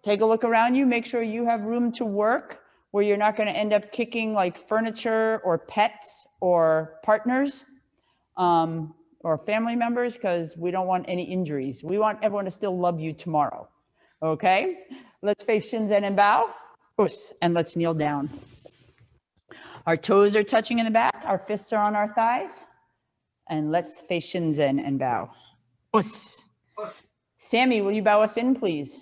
take a look around you, make sure you have room to work where you're not going to end up kicking like furniture or pets or partners or family members, because we don't want any injuries. We want everyone to still love you tomorrow. Okay, let's face Shinzen and bow. And let's kneel down. Our toes are touching in the back, our fists are on our thighs. And let's face Shinzen and bow. Us. Sammy, will you bow us in, please?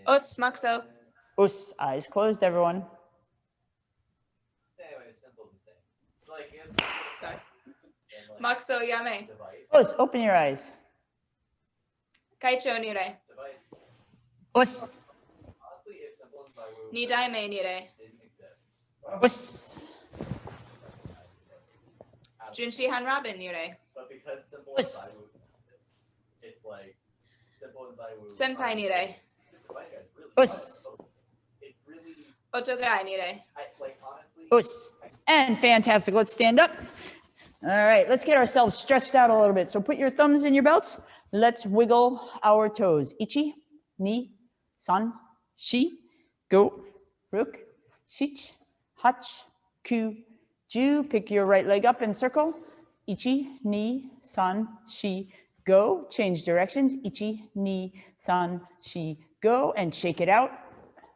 Us, Maxo. Us, eyes closed, everyone. Sorry. Maxo Yame. Us, open your eyes. Kaicho Nire. Us. Nidaime Nire. Us. Junshi Han Robin Nire. But because simple Us. it's like simple and Zaiwu. Senpai Nire. Us. It really, Otogai Nire. like honestly. Us. And fantastic. Let's stand up. All right, let's get ourselves stretched out a little bit. So put your thumbs in your belts. Let's wiggle our toes. Ichi, ni, san, shi, go, ruk, shich, hach, ku, ju. Pick your right leg up and circle. Ichi, ni, san, shi, go. Change directions. Ichi, ni, san, shi, go. And shake it out.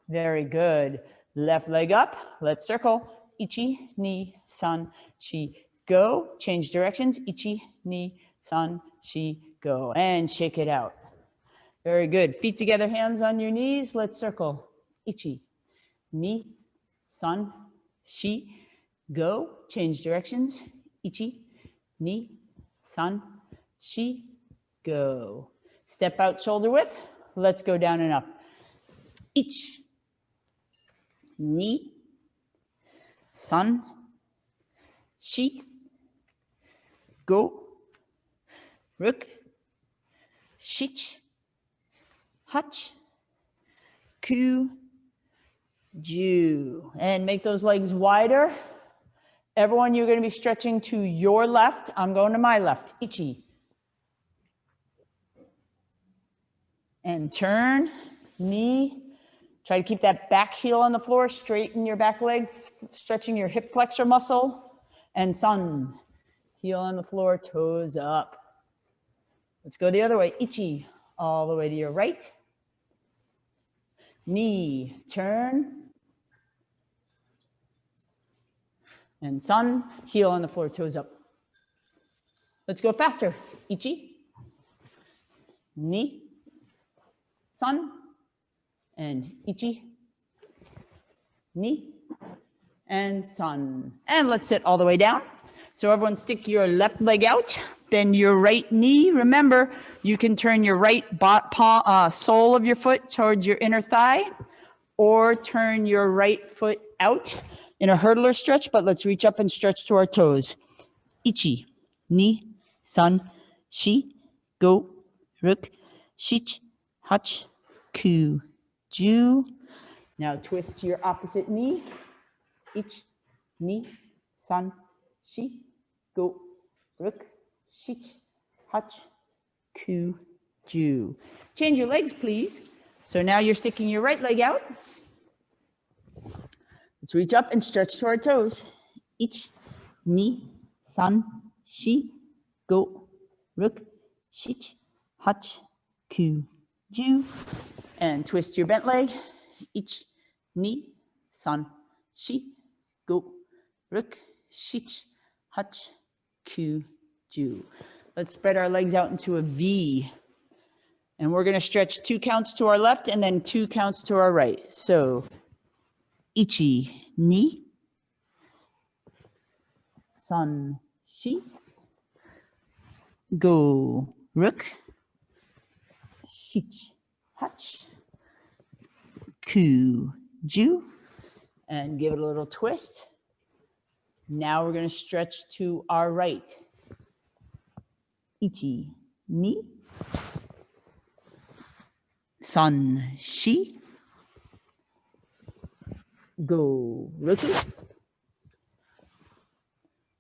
Very good. Left leg up. Let's circle. Ichi, ni, san, shi, go. Change directions. Ichi, ni, san, shi, go. And shake it out. Very good. Feet together, hands on your knees. Let's circle. Ichi, ni, san, shi, go. Change directions. Ichi, ni, san, shi, go. Step out shoulder width. Let's go down and up. Ich, ni, san, shi, go, ruk, shich, hach, ku, ju. And make those legs wider. Everyone, you're going to be stretching to your left. I'm going to my left. Ichi. And turn, knee. Try to keep that back heel on the floor. Straighten your back leg, stretching your hip flexor muscle. And sun. Heel on the floor, toes up. Let's go the other way. Ichi, all the way to your right. Knee, turn. And sun, heel on the floor, toes up. Let's go faster. Ichi, knee, sun, and ichi, knee, and sun. And let's sit all the way down. So everyone stick your left leg out, bend your right knee. Remember, you can turn your right sole of your foot towards your inner thigh, or turn your right foot out in a hurdler stretch, but let's reach up and stretch to our toes. Ichi, ni, san, shi, go, ruk, shich, hach, ku, ju. Now twist to your opposite knee. Ich, ni, san, shi, go, ruk, shich, hach, ku, ju. Change your legs, please. So now you're sticking your right leg out. Let's reach up and stretch to our toes. Ich, ni, san, shi, go, ruk, shich, hach, ku, ju. And twist your bent leg. Ich, ni, san, shi, go, ruk, shich, hach, ku, ju. Let's spread our legs out into a V. And we're going to stretch 2 counts to our left and then 2 counts to our right. So, ichi, ni, san, shi, go, ruk, shich, hach, ku, ju. And give it a little twist. Now we're going to stretch to our right. Ichi, ni, san, shi, go, ruku,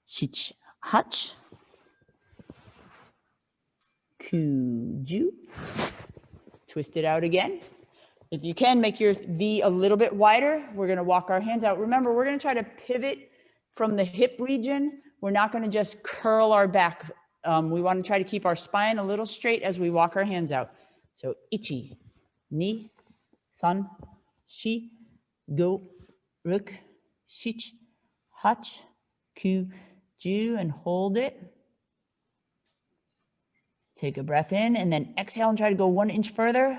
shich, hach, ku, ju. Twist it out again. If you can, make your V a little bit wider. We're gonna walk our hands out. Remember, we're gonna try to pivot from the hip region. We're not gonna just curl our back. We wanna try to keep our spine a little straight as we walk our hands out. So ichi, ni, san, shi, go, ruk, shich, hach, ku, ju, and hold it. Take a breath in and then exhale and try to go 1 inch further.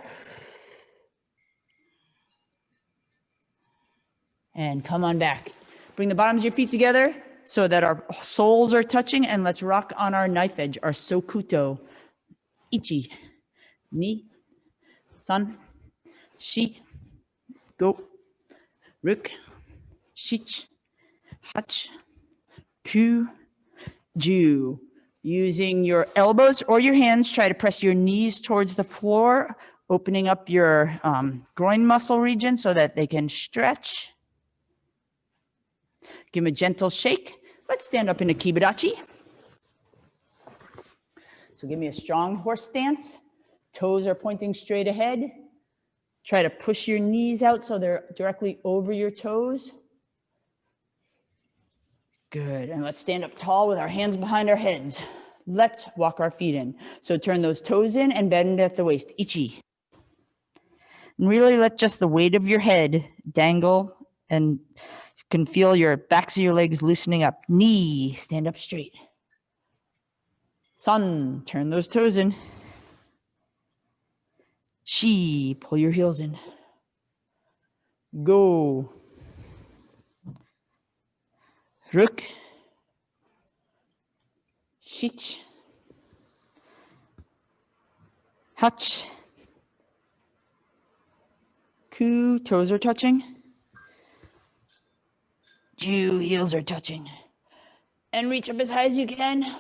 And come on back. Bring the bottoms of your feet together so that our soles are touching, and let's rock on our knife edge, our sokuto. Ichi, ni, san, shi, go, ruk, shich, hach, ku, ju. Using your elbows or your hands, try to press your knees towards the floor, opening up your groin muscle region so that they can stretch. Give them a gentle shake. Let's stand up into Kibarachi. So give me a strong horse stance. Toes are pointing straight ahead. Try to push your knees out so they're directly over your toes. Good, and let's stand up tall with our hands behind our heads. Let's walk our feet in. So turn those toes in and bend at the waist, ichi. And really let just the weight of your head dangle, and you can feel your backs of your legs loosening up. Ni, stand up straight. San, turn those toes in. Shi, pull your heels in. Go. Ruk, shich, hach, ku, toes are touching, ju, heels are touching, and reach up as high as you can,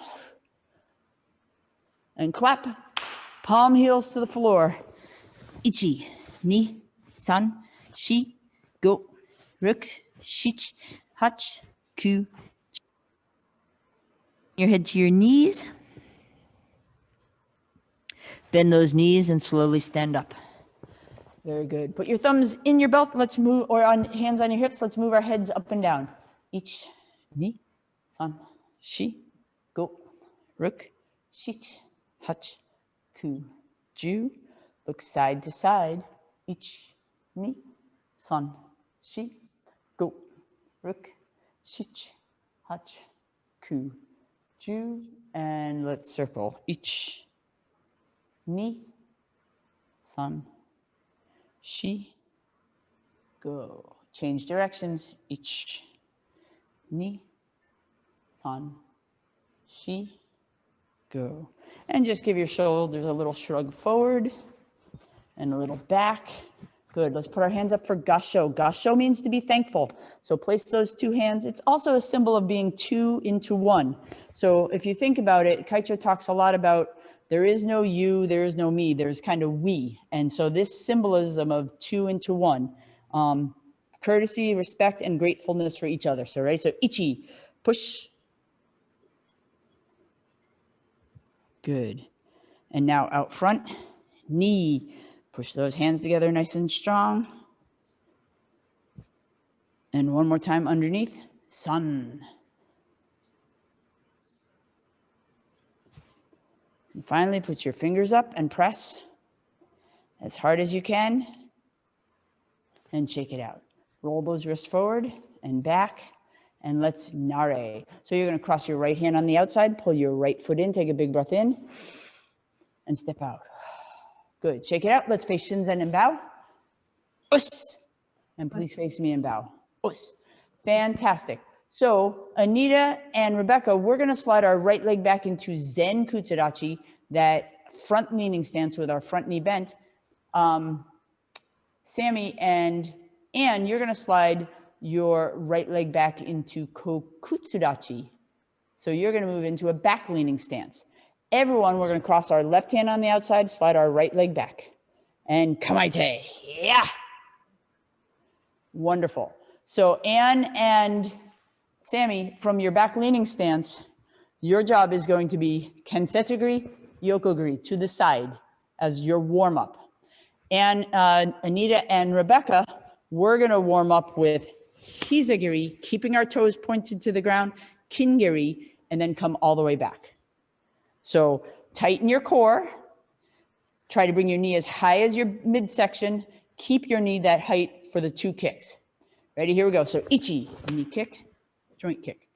and clap, palm heels to the floor, ichi, ni, san, shi, go, ruk, shich, hach, ku. Your head to your knees. Bend those knees and slowly stand up. Very good. Put your thumbs in your belt. Let's move, or on hands on your hips. Let's move our heads up and down. Ich, ni, san, shi, go, ruk, shich, hach, ku, ju. Look side to side. Ich, ni, san, shi, go, ruk, shich, hach, ku, ju. And let's circle. Ich, ni, san, shi, go. Change directions. Ich, ni, san, shi, go. And just give your shoulders a little shrug forward and a little back. Good. Let's put our hands up for gasho. Gasho means to be thankful. So place those two hands. It's also a symbol of being two into one. So if you think about it, Kaicho talks a lot about there is no you, there is no me, there's kind of we. And so this symbolism of two into one, courtesy, respect, and gratefulness for each other. So, right? So ichi, push. Good. And now out front, ni. Push those hands together nice and strong. And one more time underneath, san. And finally, put your fingers up and press as hard as you can and shake it out. Roll those wrists forward and back, and let's nare. So you're gonna cross your right hand on the outside, pull your right foot in, take a big breath in, and step out. Good, shake it out. Let's face Shinzen and bow. Us. And please face me and bow. Us. Fantastic. So Anita and Rebecca, we're gonna slide our right leg back into Zen Kutsurachi, that front leaning stance with our front knee bent. Sammy and Ann, you're gonna slide your right leg back into Kokutsurachi. So you're gonna move into a back leaning stance. Everyone, we're gonna cross our left hand on the outside, slide our right leg back. And kamaite, yeah. Wonderful. So Ann and Sammy, from your back leaning stance, your job is going to be kensetsuguri, yokoguri, to the side as your warm up. And Anita and Rebecca, we're gonna warm up with hizagiri, keeping our toes pointed to the ground, kingiri, and then come all the way back. So tighten your core. Try to bring your knee as high as your midsection. Keep your knee that height for the 2 kicks. Ready? Here we go. So ichi, knee kick, joint kick.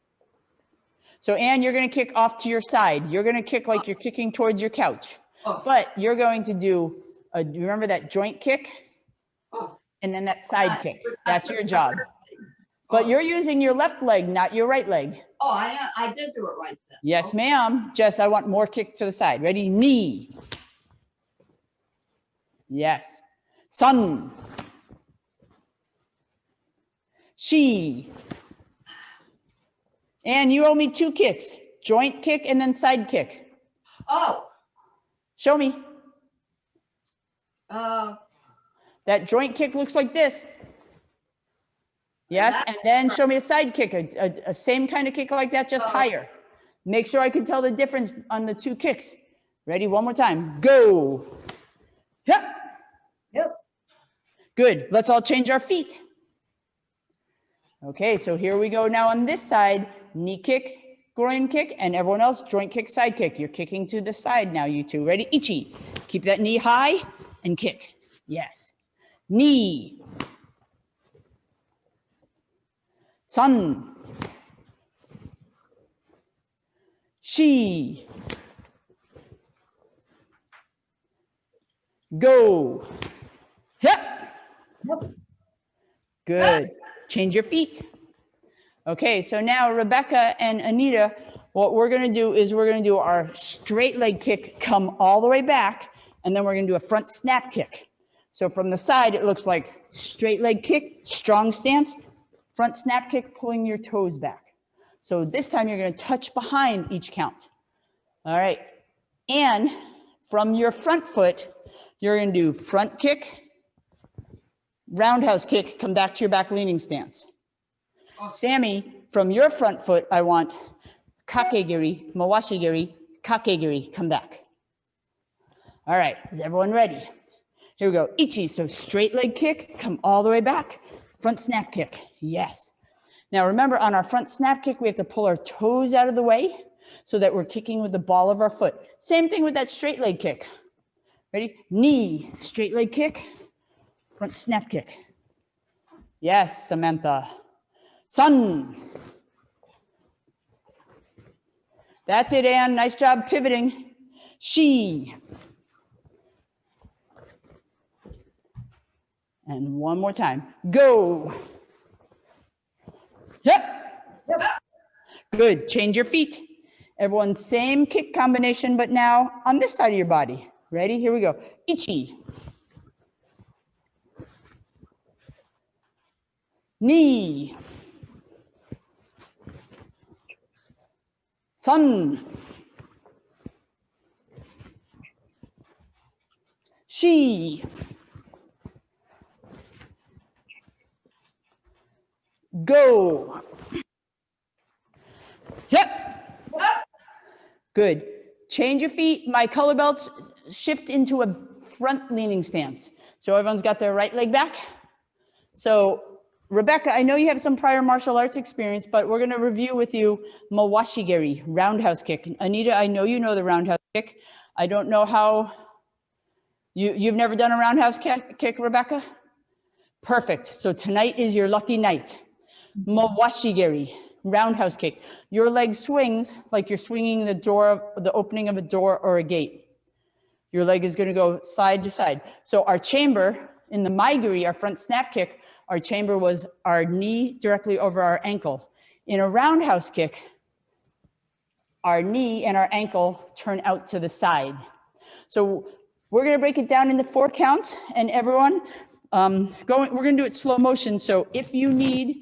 So Anne, you're going to kick off to your side. You're going to kick like you're kicking towards your couch. But you're going to do, remember that joint kick? And then that side kick. That's your job. But you're using your left leg, not your right leg. Oh, I did do it right then. Yes, ma'am. Jess, I want more kick to the side. Ready? Knee. Yes. Sun. She. And you owe me 2 kicks. Joint kick and then side kick. Oh, Show me. uh, That joint kick looks like this. Yes, and then show me a side kick, a same kind of kick like that, just higher. Make sure I can tell the difference on the 2 kicks. Ready? One more time. Go. Yep. yep. Good. Let's all change our feet. Okay, so here we go now on this side. Knee kick, groin kick, and everyone else, joint kick, side kick. You're kicking to the side now, you two. Ready? Ichi. Keep that knee high and kick. Yes. Knee. Sun. She. Go. Yep. Good. Change your feet. Okay, so now Rebecca and Anita, what we're gonna do is we're gonna do our straight leg kick, come all the way back, and then we're gonna do a front snap kick. So from the side, it looks like straight leg kick, strong stance, front snap kick, pulling your toes back. So this time you're gonna touch behind each count. All right, and from your front foot, you're gonna do front kick, roundhouse kick, come back to your back leaning stance. Sammy, from your front foot, I want kakegiri, mawashigiri, kakegiri, come back. All right, is everyone ready? Here we go, ichi, so straight leg kick, come all the way back, front snap kick, yes. Now remember, on our front snap kick, we have to pull our toes out of the way so that we're kicking with the ball of our foot. Same thing with that straight leg kick. Ready? Knee, straight leg kick, front snap kick. Yes, Samantha. Sun. That's it, Ann. Nice job pivoting. She. And one more time. Go. Yep. Good. Change your feet. Everyone, same kick combination, but now on this side of your body. Ready? Here we go. Ichi. Knee. Sun. She. Go. Yep. Good. Change your feet. My color belts shift into a front leaning stance. So everyone's got their right leg back. So Rebecca, I know you have some prior martial arts experience, but we're going to review with you mawashigiri, roundhouse kick. Anita, I know you know the roundhouse kick. I don't know how, you've never done a roundhouse kick, Rebecca? Perfect. So tonight is your lucky night. Mawashigiri, roundhouse kick. Your leg swings like you're swinging the door, the opening of a door or a gate. Your leg is going to go side to side. So our chamber in the maigiri, our front snap kick, our chamber was our knee directly over our ankle. In a roundhouse kick, our knee and our ankle turn out to the side. So we're going to break it down into 4 counts, and everyone, we're going to do it slow motion. So if you need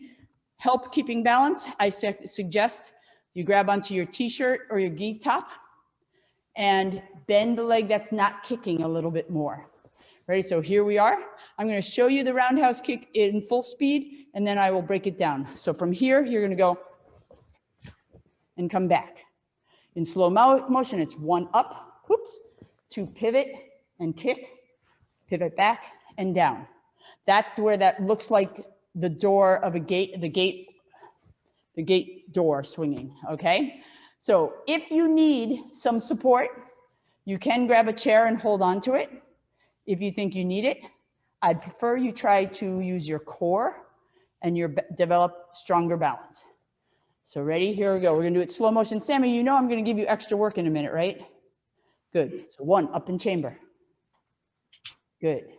help keeping balance, I suggest you grab onto your t-shirt or your gi top and bend the leg that's not kicking a little bit more. Ready? So here we are. I'm going to show you the roundhouse kick in full speed, and then I will break it down. So from here, you're going to go and come back. In slow motion, it's 1 up, whoops, 2 pivot and kick, pivot back and down. That's where that looks like the door of a gate, the gate door swinging, okay? So if you need some support, you can grab a chair and hold on to it. If you think you need it, I'd prefer you try to use your core and develop stronger balance. So ready, here we go. We're gonna do it slow motion. Sammy, you know I'm gonna give you extra work in a minute, right? Good, so 1, up in chamber. Good.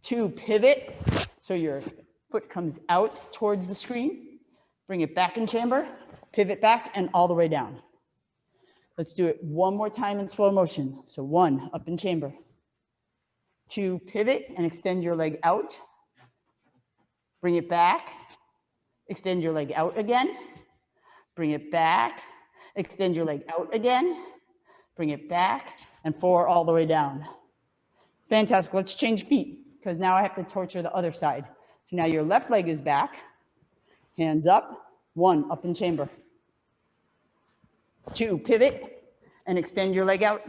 2, pivot, so your foot comes out towards the screen. Bring it back in chamber, pivot back and all the way down. Let's do it one more time in slow motion. So 1, up in chamber. 2, pivot and extend your leg out. Bring it back, extend your leg out again. Bring it back, extend your leg out again. Bring it back, and 4, all the way down. Fantastic, let's change feet, because now I have to torture the other side. So now your left leg is back, hands up, 1, up in chamber. 2, pivot and extend your leg out.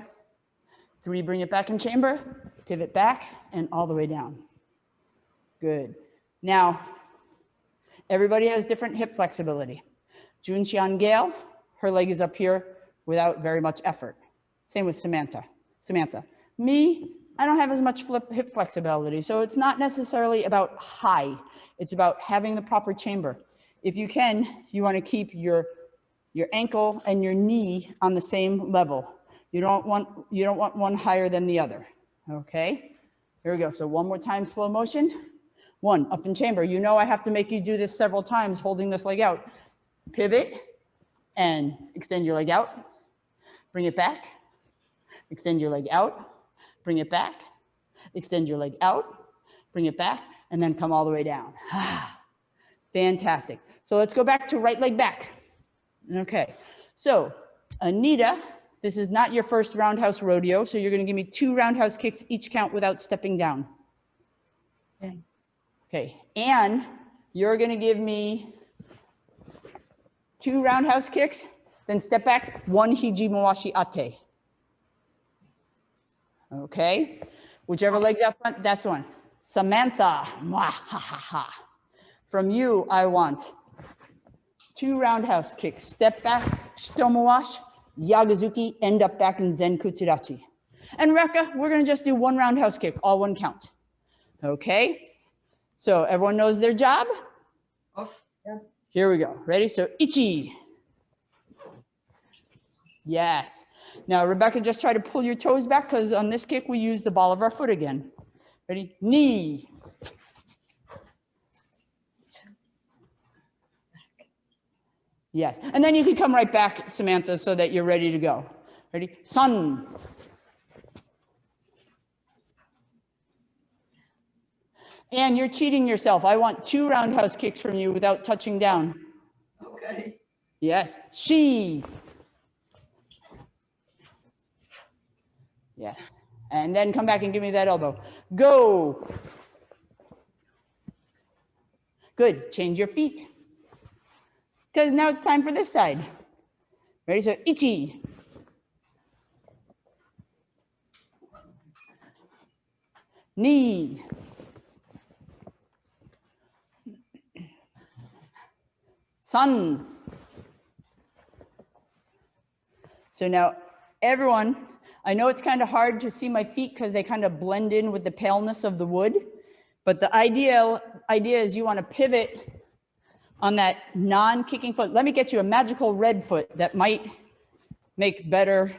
3, bring it back in chamber, pivot back and all the way down. Good. Now, everybody has different hip flexibility. Junxian Gale, her leg is up here without very much effort. Same with Samantha. Me, I don't have as much hip flexibility, so it's not necessarily about high. It's about having the proper chamber. If you can, you want to keep your ankle and your knee on the same level. You don't want one higher than the other. Okay, here we go. So one more time, slow motion. 1, up in chamber. You know I have to make you do this several times, holding this leg out. Pivot and extend your leg out. Bring it back. Extend your leg out. Bring it back. Extend your leg out. Bring it back, and then come all the way down. Fantastic. So let's go back to right leg back. Okay, so Anita, this is not your first roundhouse rodeo, so you're gonna give me 2 roundhouse kicks, each count without stepping down. Okay, Anne, you're gonna give me 2 roundhouse kicks, then step back, 1 hiji mawashi ate. Okay, whichever leg's out front, that's one. Samantha, from you, I want 2 roundhouse kicks, step back, shitomawashi, yagazuki, end up back in Zen Kutsurachi. And Rekka, we're gonna just do 1 roundhouse kick, all 1 count. Okay, so everyone knows their job? Yeah. Here we go, ready? So ichi. Yes. Now, Rebecca, just try to pull your toes back because on this kick, we use the ball of our foot again. Ready? Knee. Yes. And then you can come right back, Samantha, so that you're ready to go. Ready? Sun. And you're cheating yourself. I want 2 roundhouse kicks from you without touching down. Okay. Yes. She. Yes. And then come back and give me that elbow. Go. Good. Change your feet. Because now it's time for this side. Ready? So ichi. Knee. Sun. So now everyone, I know it's kind of hard to see my feet because they kind of blend in with the paleness of the wood, but the idea is you want to pivot on that non-kicking foot. Let me get you a magical red foot that might make better,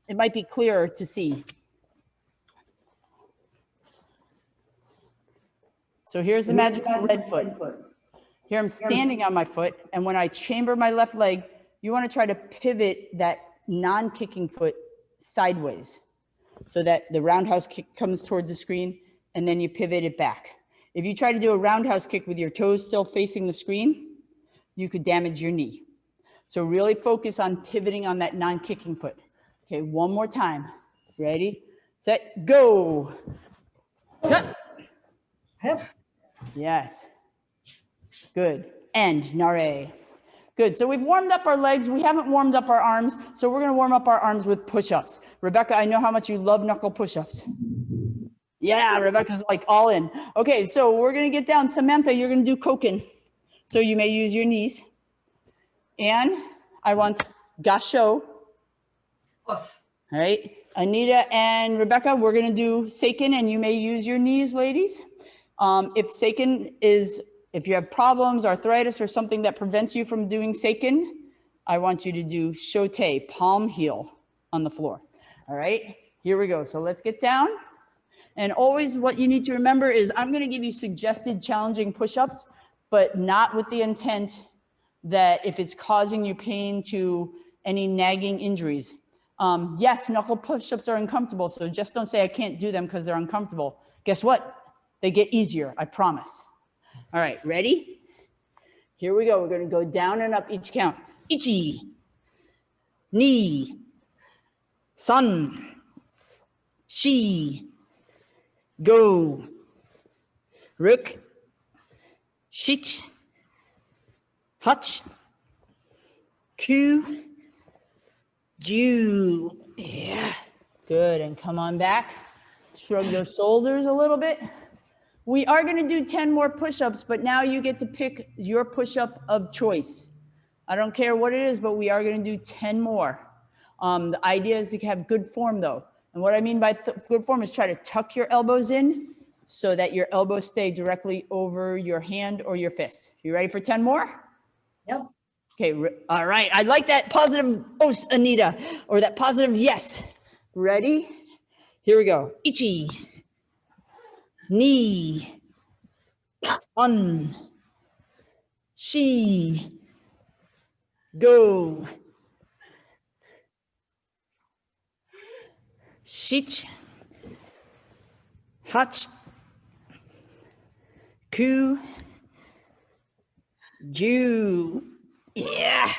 it might be clearer to see. So here's the magical red foot. Here I'm standing on my foot, and when I chamber my left leg, you want to try to pivot that non-kicking foot sideways so that the roundhouse kick comes towards the screen and then you pivot it back. If you try to do a roundhouse kick with your toes still facing the screen, you could damage your knee. So really focus on pivoting on that non-kicking foot. Okay, one more time. Ready, set, go. Cut. Yes. Good. And nare. Good. So we've warmed up our legs. We haven't warmed up our arms. So we're going to warm up our arms with push-ups. Rebecca, I know how much you love knuckle push-ups. Yeah, Rebecca's like all in. Okay, so we're gonna get down. Samantha, you're gonna do koken. So you may use your knees. And I want gasho. Os. All right, Anita and Rebecca, we're gonna do seiken and you may use your knees, ladies. If seiken is, if you have problems, arthritis or something that prevents you from doing seiken, I want you to do shote, palm heel on the floor. All right, here we go. So let's get down. And always what you need to remember is I'm gonna give you suggested challenging push-ups, but not with the intent that if it's causing you pain to any nagging injuries. Yes, knuckle push-ups are uncomfortable, so just don't say I can't do them because they're uncomfortable. Guess what? They get easier, I promise. All right, ready? Here we go. We're gonna go down and up each count. Ichi, ni, san, shi, go, ruk, shich, hach, ku, ju. Yeah, good. And come on back. Shrug those shoulders a little bit. We are going to do 10 more push-ups, but now you get to pick your push-up of choice. I don't care what it is, but we are going to do 10 more. The idea is to have good form though. And what I mean by good form is try to tuck your elbows in so that your elbows stay directly over your hand or your fist. You ready for 10 more? Yep. Okay, all right. I like that positive os, Anita, or that positive yes. Ready? Here we go. Ichi, ni, san, shi, go, shich, hach, ku, ju. Yeah,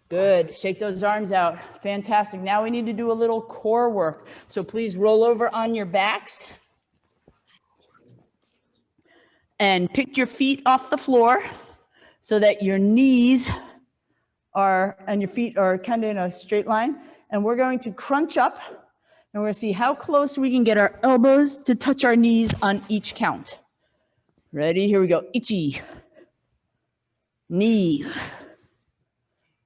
good. Shake those arms out. Fantastic. Now we need to do a little core work. So please roll over on your backs and pick your feet off the floor so that your knees are, and your feet are kind of in a straight line. And we're going to crunch up and we're going to see how close we can get our elbows to touch our knees on each count. Ready? Here we go. Ichi, ni,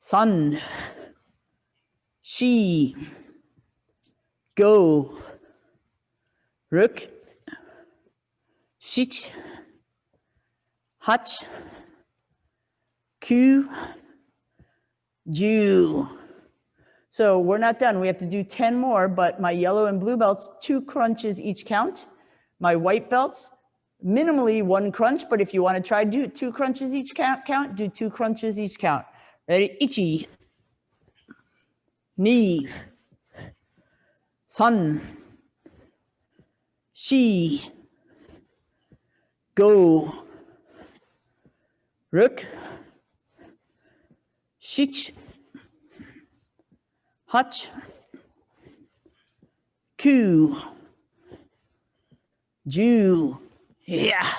san, shi, go, ruk, shich, hach, ku, ju. So we're not done. We have to do 10 more, but my yellow and blue belts, 2 crunches each count. My white belts, minimally 1 crunch, but if you want to try do 2 crunches each count, do 2 crunches each count. Ready? Ichi, ni, san, shi, go, ruk, shich, hach, ku, ju. Yeah.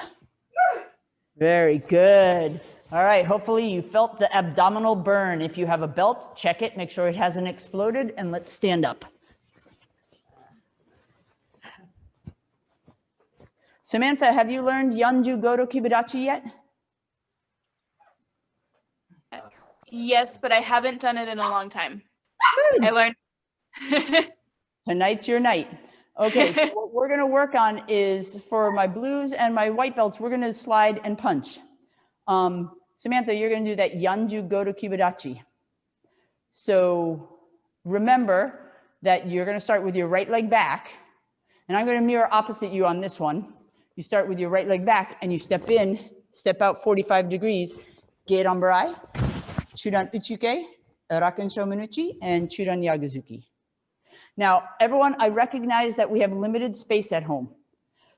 Very good. All right, hopefully you felt the abdominal burn. If you have a belt, check it, make sure it hasn't exploded, and let's stand up. Samantha, have you learned Yanju Goto Kibidachi yet? Yes, but I haven't done it in a long time. I learned. Tonight's your night. Okay, so what we're gonna work on is for my blues and my white belts, we're gonna slide and punch. Samantha, you're gonna do that Yanju Goto Kibidachi. So remember that you're gonna start with your right leg back, and I'm gonna mirror opposite you on this one. You start with your right leg back and you step in, step out 45 degrees, Geirambarai, Chudan Uchuke, Raken Shomenuchi, and Chudan Yagazuki. Now, everyone, I recognize that we have limited space at home.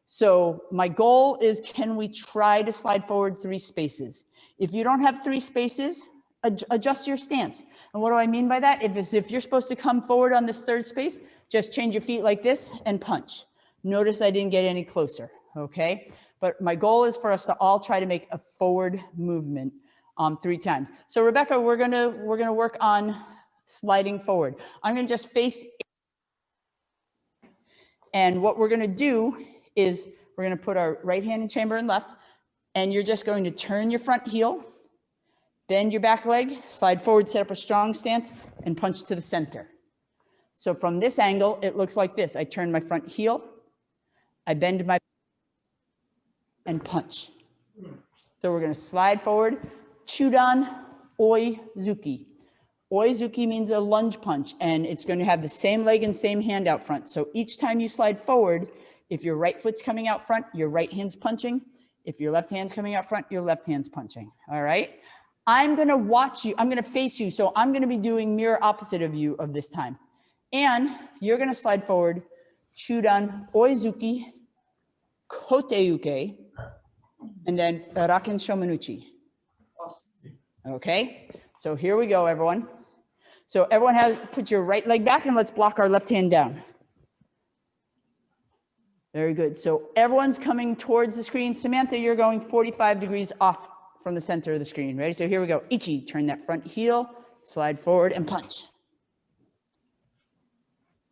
So my goal is, can we try to slide forward 3 spaces? If you don't have 3 spaces, adjust your stance. And what do I mean by that? If you're supposed to come forward on this 3rd space, just change your feet like this and punch. Notice I didn't get any closer, okay? But my goal is for us to all try to make a forward movement 3 times. So Rebecca, we're gonna work on sliding forward. I'm gonna just face, and what we're gonna do is we're going to put our right hand in chamber and left, and you're just going to turn your front heel, bend your back leg, slide forward, set up a strong stance, and punch to the center. So from this angle, it looks like this. I turn my front heel, I bend my and punch. So we're going to slide forward, Chudan Oizuki. Oizuki means a lunge punch, and it's going to have the same leg and same hand out front. So each time you slide forward, if your right foot's coming out front, your right hand's punching. If your left hand's coming out front, your left hand's punching. All right? I'm going to watch you. I'm going to face you. So I'm going to be doing mirror opposite of you of this time. And you're going to slide forward, Chudan Oizuki, Koteuke, and then Raken Shomenuchi. Okay? So here we go, everyone. So everyone has, put your right leg back and let's block our left hand down. Very good. So everyone's coming towards the screen. Samantha, you're going 45 degrees off from the center of the screen. Ready? So here we go. Ichi, turn that front heel, slide forward and punch.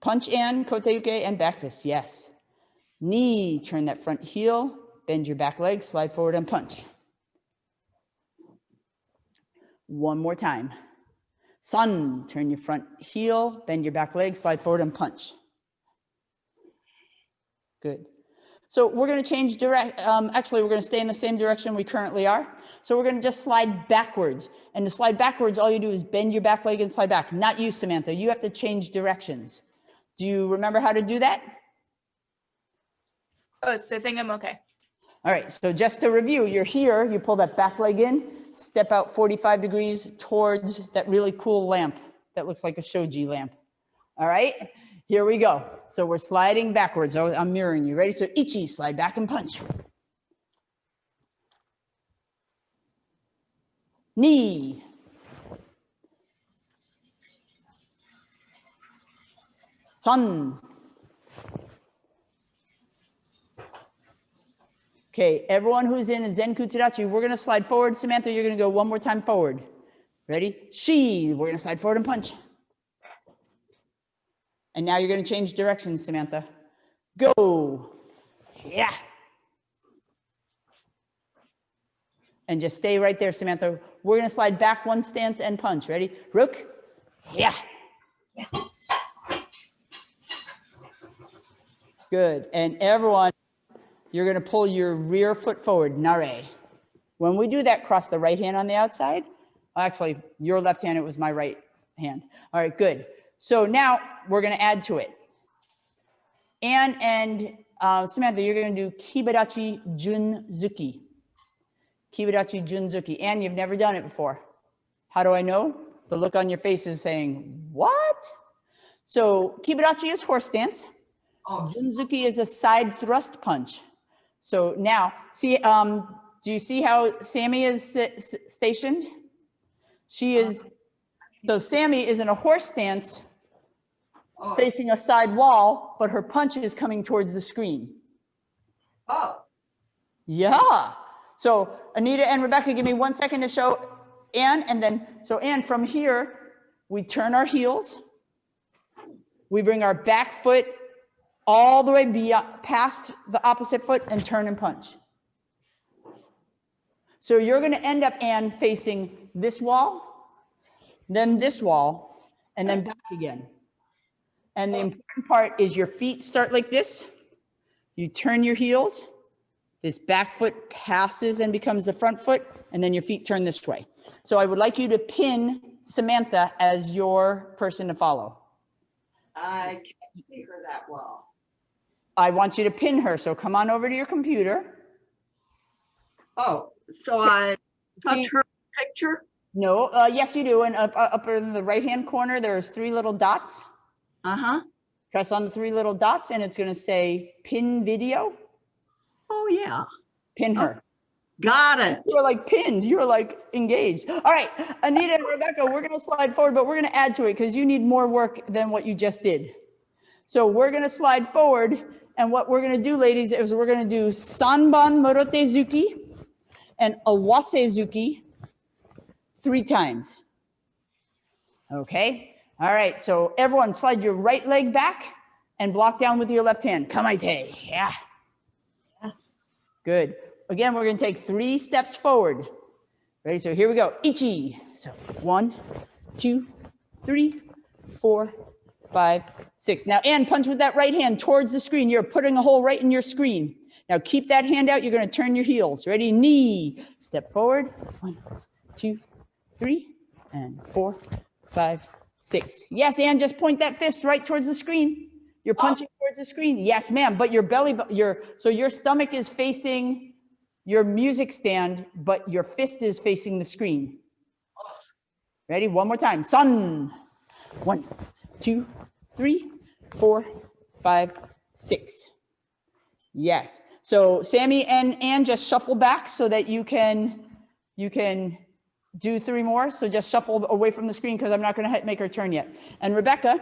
Punch and koteuke and back fist. Yes. Knee, turn that front heel, bend your back leg, slide forward and punch. One more time. Sun, turn your front heel, bend your back leg, slide forward and punch. Good. So we're going to change actually, we're going to stay in the same direction we currently are. So we're going to just slide backwards. And to slide backwards, all you do is bend your back leg and slide back. Not you, Samantha. You have to change directions. Do you remember how to do that? Oh, so I think I'm okay. All right, so just to review, you're here, you pull that back leg in, step out 45 degrees towards that really cool lamp that looks like a shoji lamp. All right, here we go. So we're sliding backwards. Oh, I'm mirroring you. Ready? So Ichi, slide back and punch. Knee. Sun. Okay, everyone who's in Zenku Tadachi, we're going to slide forward. Samantha, you're going to go one more time forward. Ready? Shi, we're going to slide forward and punch. And now you're going to change directions, Samantha. Go. Yeah. And just stay right there, Samantha. We're going to slide back one stance and punch. Ready? Rook. Yeah. Good. And everyone, you're going to pull your rear foot forward, nare. When we do that, cross the right hand on the outside. Actually, your left hand, it was my right hand. All right, good. So now we're going to add to it. And Samantha, you're going to do Kibadachi Junzuki. Kibadachi Junzuki. And you've never done it before. How do I know? The look on your face is saying, what? So Kibadachi is horse stance. Junzuki is a side thrust punch. So now, see, do you see how Sammy is stationed? She is, so Sammy is in a horse stance facing a side wall, but her punch is coming towards the screen. Oh. Yeah. So Anita and Rebecca, give me 1 second to show Anne, and then, so Anne, from here, we turn our heels. We bring our back foot all the way past the opposite foot and turn and punch. So you're going to end up, Anne, facing this wall, then this wall, and then back again. And the important part is your feet start like this. You turn your heels. This back foot passes and becomes the front foot, and then your feet turn this way. So I would like you to pin Samantha as your person to follow. I can't see her that well. I want you to pin her. So come on over to your computer. Oh, so I touch her picture? No, yes, you do. And up in the right-hand corner, there's 3 little dots. Uh-huh. Press on the 3 little dots, and it's going to say pin video. Oh, yeah. Pin her. Got it. You were like pinned. You were like engaged. All right, Anita and Rebecca, we're going to slide forward, but we're going to add to it because you need more work than what you just did. So we're going to slide forward. And what we're going to do, ladies, is we're going to do Sanban Morotezuki and Awasezuki 3 times. Okay. All right. So everyone slide your right leg back and block down with your left hand. Kamaite. Yeah. Good. Again, we're going to take 3 steps forward. Ready? So here we go. Ichi. So 1, 2, 3, 4, 5, 6. Now, Ann, punch with that right hand towards the screen. You're putting a hole right in your screen. Now, keep that hand out. You're going to turn your heels. Ready? Knee. Step forward. 1, 2, 3, and 4, 5, 6. Yes, Ann, just point that fist right towards the screen. You're punching towards the screen. Yes, ma'am. But your belly, so your stomach is facing your music stand, but your fist is facing the screen. Ready? One more time. Sun. 1, 2, 3, 4, 5, 6. Yes. So Sammy and Ann, just shuffle back so that you can do 3 more. So just shuffle away from the screen because I'm not going to make her turn yet. And Rebecca,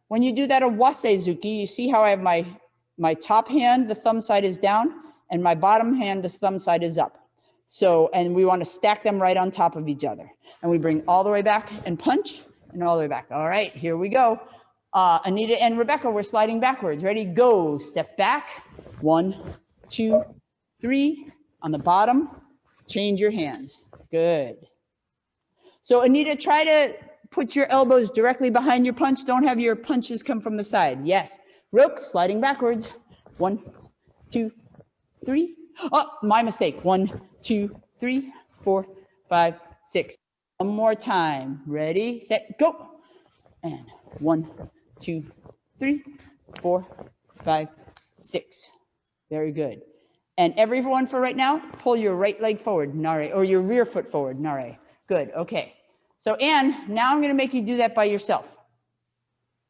when you do that Owasezuki, you see how I have my top hand, the thumb side is down, and my bottom hand, the thumb side is up. So, and we want to stack them right on top of each other. And we bring all the way back and punch and all the way back. All right, here we go. Anita and Rebecca, we're sliding backwards. Ready? Go. Step back. 1, 2, 3. On the bottom, change your hands. Good. So Anita, try to put your elbows directly behind your punch. Don't have your punches come from the side. Yes. Rook, sliding backwards. 1, 2, 3. Oh, my mistake. 1, 2, 3, 4, 5, 6. One more time. Ready, set, go. And 1, 2, 3, 4, 5, 6. Very good. And everyone for right now, pull your right leg forward, nare, or your rear foot forward, nare. Good, okay. So Ann, now I'm gonna make you do that by yourself.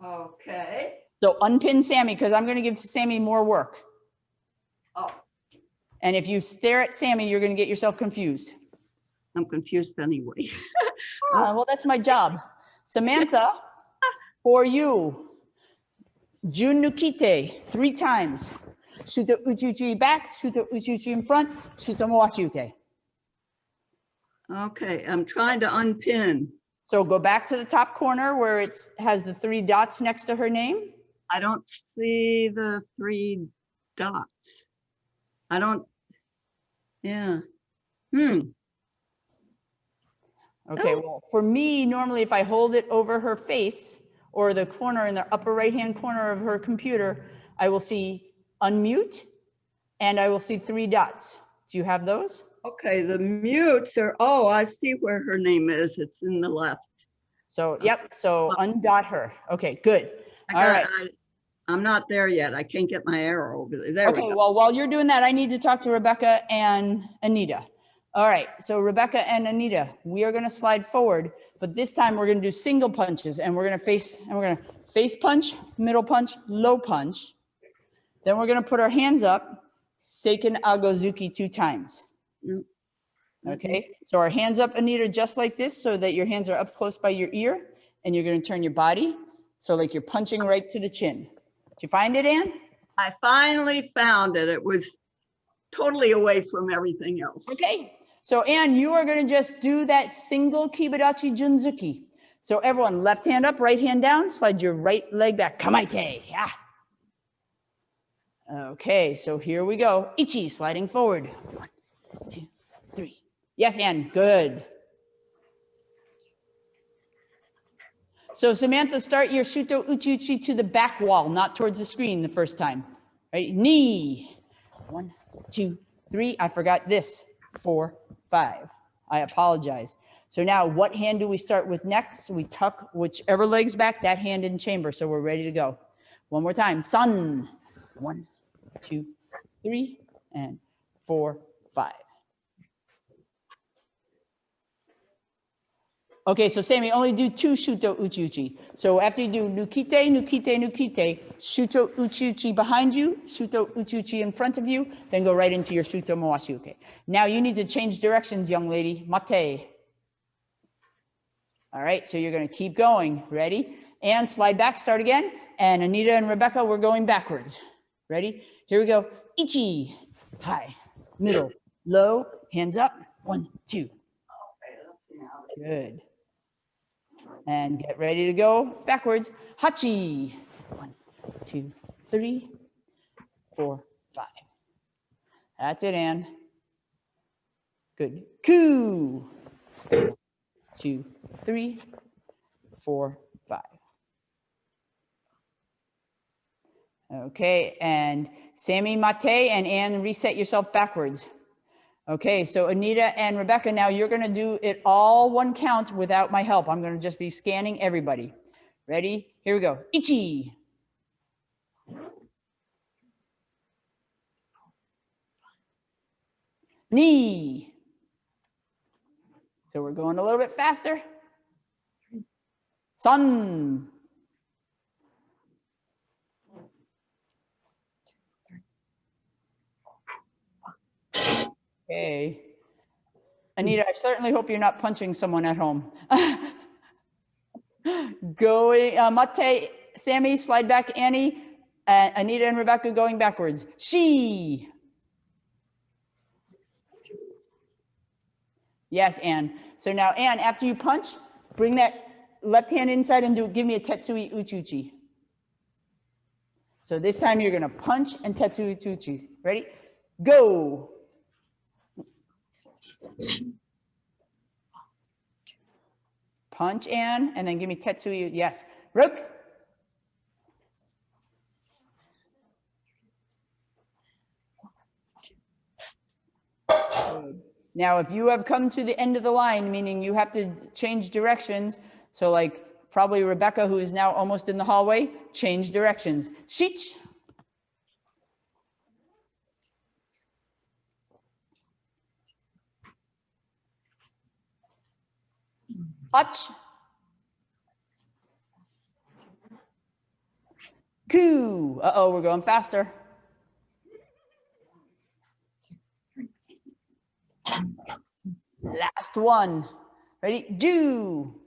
Okay. So unpin Sammy, because I'm gonna give Sammy more work. Oh, And if you stare at Sammy, you're gonna get yourself confused. I'm confused anyway. Well, that's my job. Samantha, for you, Jun Nukite, 3 times. Shuto uchi back, shuto uchi in front, shuto mowashi. Okay, I'm trying to unpin. So go back to the top corner where it has the 3 dots next to her name. I don't see the 3 dots. I don't, yeah. Okay, well, for me, normally if I hold it over her face or the corner in the upper right-hand corner of her computer, I will see unmute and I will see 3 dots. Do you have those? Okay, the mutes are, oh, I see where her name is. It's in the left. So, yep, so undot her. Okay, good. All right. I'm not there yet. I can't get my arrow over there. There we Okay, go. well, while you're doing that, I need to talk to Rebecca and Anita. All right, so Rebecca and Anita, we are gonna slide forward, but this time we're gonna do single punches and we're gonna face punch, middle punch, low punch. Then we're gonna put our hands up, Seiken Agozuki 2 times. Mm. Okay, so our hands up, Anita, just like this, so that your hands are up close by your ear, and you're gonna turn your body, so like you're punching right to the chin. Did you find it, Ann? I finally found it. It was totally away from everything else. Okay, so Ann, you are gonna just do that single Kibadachi Junzuki. So everyone, left hand up, right hand down, slide your right leg back, kamaite, yeah. Okay, so here we go. Ichi, sliding forward. 1, 2, 3. Yes, Ann, good. So Samantha, start your Shuto Uchi to the back wall, not towards the screen the first time. Right, knee. 1, 2, 3. I forgot this. 4, 5. I apologize. So now what hand do we start with next? We tuck whichever leg's back, that hand in chamber. So we're ready to go. One more time. Sun. 1, 2, 3, and 4, 5. Okay, so Sammy, only do 2 Shuto Uchi. So after you do Nukite, Nukite, Nukite, Shuto Uchi behind you, Shuto Uchi in front of you, then go right into your Shuto Mowashi. Now you need to change directions, young lady. Mate. All right, so you're gonna keep going. Ready? And slide back, start again. And Anita and Rebecca, we're going backwards. Ready? Here we go. Ichi, high, middle, low, hands up. 1, 2. Good. And get ready to go backwards. Hachi. 1, 2, 3, 4, 5. That's it, Ann. Good. Coo. 2, 3, 4, 5. Okay, and Sammy, Mate, and Ann, reset yourself backwards. Okay, so Anita and Rebecca, now you're gonna do it all one count without my help. I'm gonna just be scanning everybody. Ready? Here we go. Ichi. Ni. So we're going a little bit faster. Sun. Okay. Anita, I certainly hope you're not punching someone at home. Going, Mate, Sammy, slide back, Annie, Anita and Rebecca going backwards. She. Yes, Ann. So now, Ann, after you punch, bring that left hand inside and give me a Tetsui Uchuchi. So this time you're gonna punch and Tetsui Uchuchi. Ready? Go. Punch, Ann, and then give me Tetsui. Yes. Rook. Now, if you have come to the end of the line, meaning you have to change directions, so like probably Rebecca, who is now almost in the hallway, change directions. Shich. Hutch. Coo. Uh-oh, we're going faster. Last one. Ready? Do.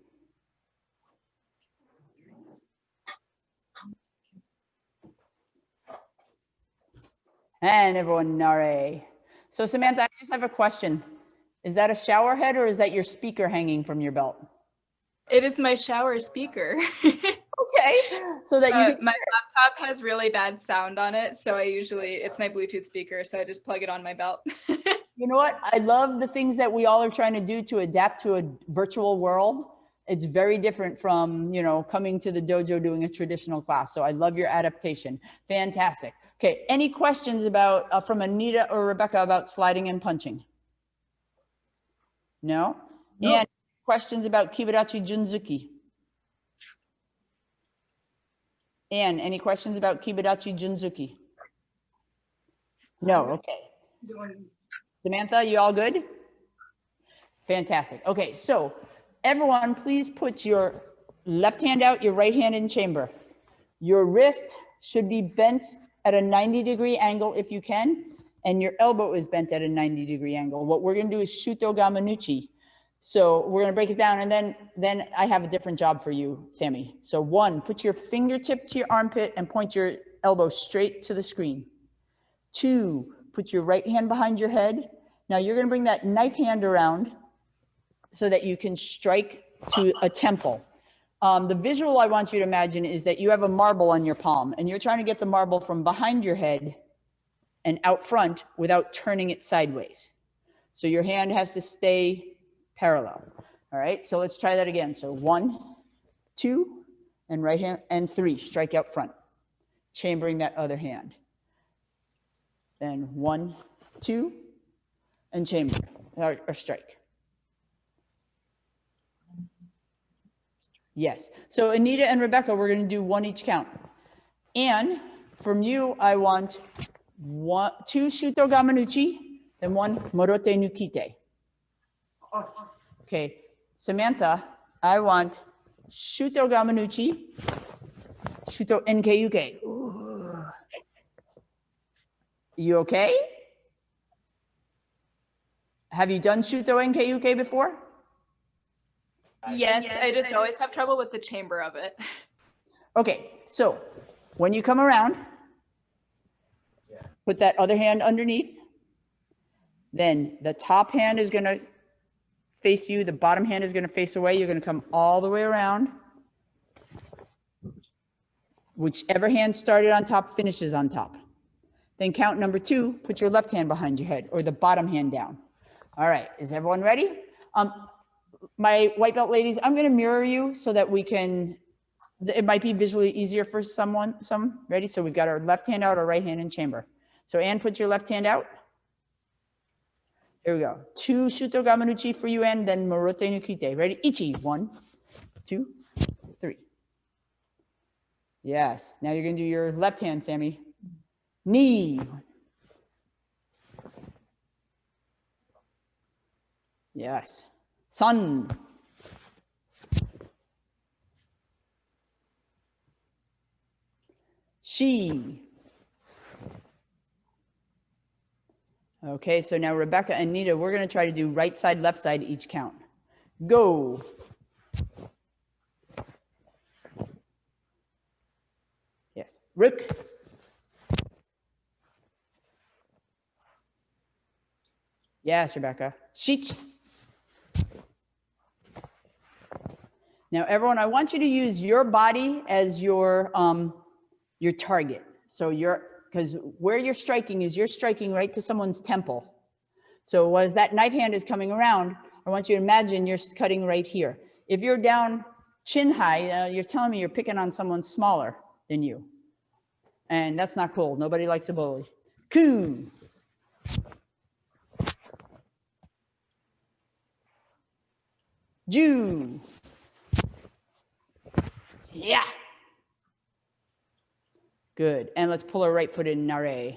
And everyone, nare. So Samantha, I just have a question. Is that a shower head or is that your speaker hanging from your belt? It is my shower speaker. Okay, so that you can my laptop has really bad sound on it, so it's my Bluetooth speaker, so I just plug it on my belt. You know what? I love the things that we all are trying to do to adapt to a virtual world. It's very different from, you know, coming to the dojo doing a traditional class. So I love your adaptation. Fantastic. Okay, any questions about from Anita or Rebecca about sliding and punching? No? No. And questions about Kibarachi Junzuki? Ann, any questions about Kibarachi Junzuki? No, okay. Samantha, you all good? Fantastic. Okay, so everyone, please put your left hand out, your right hand in chamber. Your wrist should be bent at a 90-degree angle if you can, and your elbow is bent at a 90-degree angle. What we're gonna do is Shuto Gamanuchi. So we're gonna break it down, and then I have a different job for you, Sammy. So 1, put your fingertip to your armpit and point your elbow straight to the screen. 2, put your right hand behind your head. Now you're gonna bring that knife hand around so that you can strike to a temple. The visual I want you to imagine is that you have a marble on your palm and you're trying to get the marble from behind your head and out front without turning it sideways. So your hand has to stay parallel. All right, so let's try that again. So 1, 2, and right hand, and 3, strike out front, chambering that other hand. Then 1, 2, and chamber, or strike. Yes, so Anita and Rebecca, we're gonna do 1 each count. And from you, I want 2 Shuto Gamanuchi, then 1 Morote Nukite. Okay, Samantha, I want Shuto Gamanuchi, Shuto Enkeiuke. You okay? Have you done Shuto Enkeiuke before? Yes, I just always have trouble with the chamber of it. Okay, so when you come around, put that other hand underneath. Then the top hand is gonna face you, the bottom hand is gonna face away. You're gonna come all the way around. Whichever hand started on top finishes on top. Then count number 2, put your left hand behind your head or the bottom hand down. All right, is everyone ready? My white belt ladies, I'm gonna mirror you so that we can, it might be visually easier for some. Ready? So we've got our left hand out, our right hand in chamber. So Ann, put your left hand out. Here we go. 2 Shuto Gamanuchi for you, Ann, then Morote Nukite. Ready? Ichi, 1, 2, 3. Yes, now you're gonna do your left hand, Sammy. Ni. Yes. Sun. She. Okay, so now Rebecca and Nita, we're going to try to do right side, left side each count. Go. Yes. Rick. Yes, Rebecca. Sheech. Now, everyone, I want you to use your body as your target. So because where you're striking is you're striking right to someone's temple. So as that knife hand is coming around, I want you to imagine you're cutting right here. If you're down chin high, you're telling me you're picking on someone smaller than you. And that's not cool. Nobody likes a bully. Ku. Ju. Yeah. Good. And let's pull our right foot in Nare.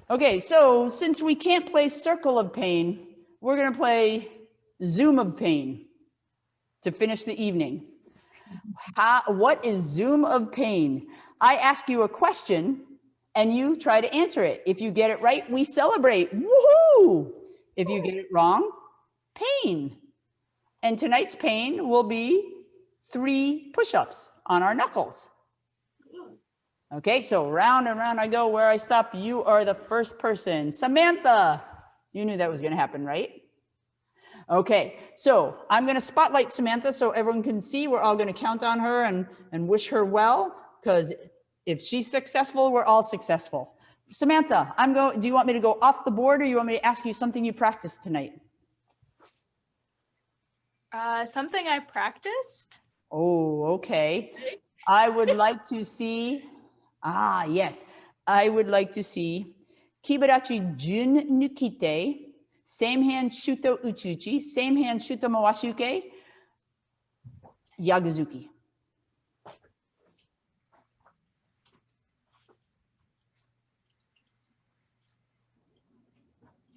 Okay, so since we can't play Circle of Pain, we're going to play Zoom of Pain to finish the evening. What is Zoom of Pain? I ask you a question and you try to answer it. If you get it right, we celebrate. Woohoo! If you get it wrong, pain. And tonight's pain will be 3 push-ups on our knuckles. Okay, so round and round I go. Where I stop, you are the first person. Samantha, you knew that was going to happen, right? Okay, so I'm going to spotlight Samantha so everyone can see. We're all going to count on her and wish her well, because if she's successful, we're all successful. Samantha, do you want me to go off the board, or you want me to ask you something you practiced tonight? Something I practiced. Oh, okay. I would like to see, yes. I would like to see Kibarachi Jun Nukite, same hand Shuto Uchuchi, same hand Shuto Mawashuke, Yagazuki.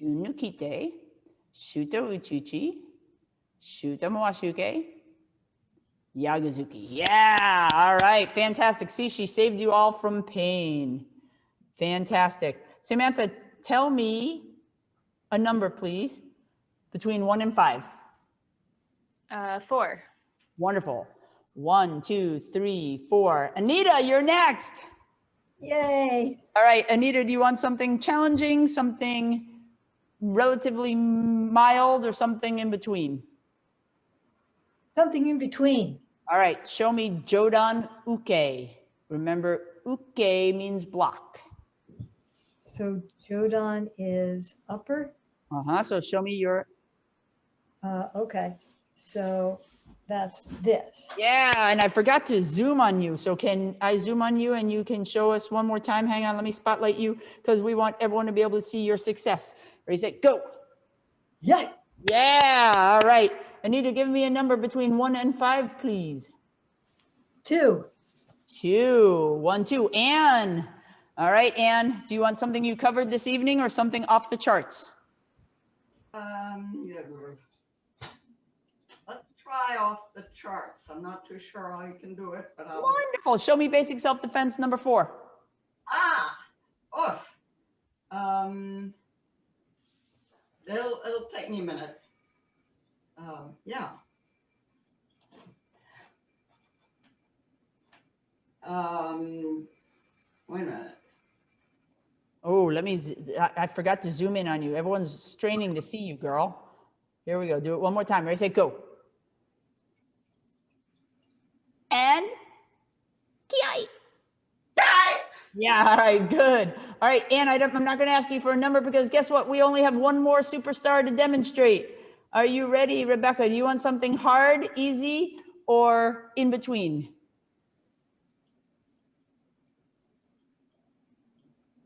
Jun Nukite, Shuto Uchuchi, Shuto Mawashuke, Yagazuki. Yeah, all right, fantastic. See, she saved you all from pain. Fantastic. Samantha, tell me a number, please, between 1 and 5. 4. Wonderful. 1, 2, 3, 4. Anita, you're next. Yay. All right, Anita, do you want something challenging, something relatively mild, or something in between? Something in between. All right, show me Jodan Uke. Remember, Uke means block. So Jodan is upper. So show me your. Okay. So that's this. Yeah, and I forgot to zoom on you. So can I zoom on you and you can show us one more time? Hang on, let me spotlight you because we want everyone to be able to see your success. Ready, set, go. Yeah. Yeah, all right. Anita, give me a number between 1 and 5, please. 2. 2, 1, 2. Anne. All right, Anne, do you want something you covered this evening or something off the charts? Yeah. Let's try off the charts. I'm not too sure how you can do it, but I'll. Wonderful. Show me basic self-defense number 4. It'll take me a minute. Yeah. Wait a minute. Oh, I forgot to zoom in on you. Everyone's straining to see you, girl. Here we go. Do it one more time. Ready, say, go. And Kiai. Yeah, all right, good. All right, Ann, I'm not going to ask you for a number because guess what? We only have one more superstar to demonstrate. Are you ready, Rebecca? Do you want something hard, easy, or in between?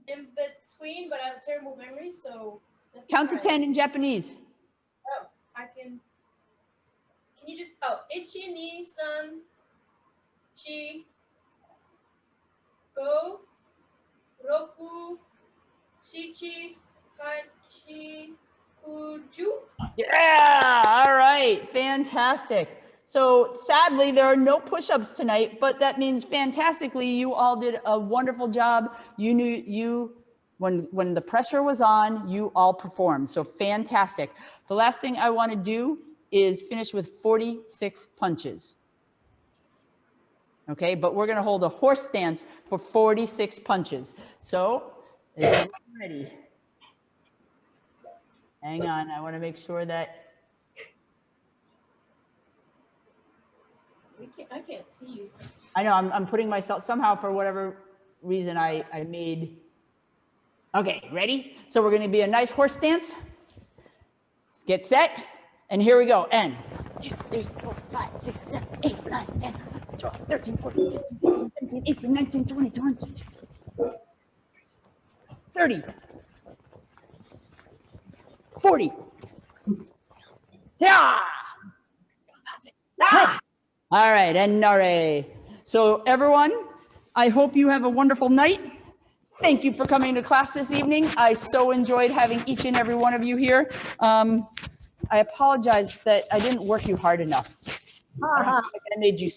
In between, but I have a terrible memory, so let's Count to try. 10 in Japanese. Oh, I can. Can you just ichi ni san chi go roku shichi hachi kuju? Yeah, all right, fantastic. So sadly, there are no push-ups tonight, but that means fantastically, you all did a wonderful job. You knew when the pressure was on, you all performed. So fantastic. The last thing I want to do is finish with 46 punches. Okay, but we're going to hold a horse stance for 46 punches. So, is everyone ready? Hang on, I want to make sure that I can't see you. I know I'm putting myself somehow for whatever reason I made. Okay, ready? So we're going to be a nice horse stance. Let's get set. And here we go. And 2, 3, 4, 5, 6, 7, 8, 9, 10, 12, 13, 14, 15, 16, 17, 18, 19, 20, 22, 30, 40. Yeah. All right, and nare. So everyone, I hope you have a wonderful night. Thank you for coming to class this evening. I so enjoyed having each and every one of you here. I apologize that I didn't work you hard enough. I made you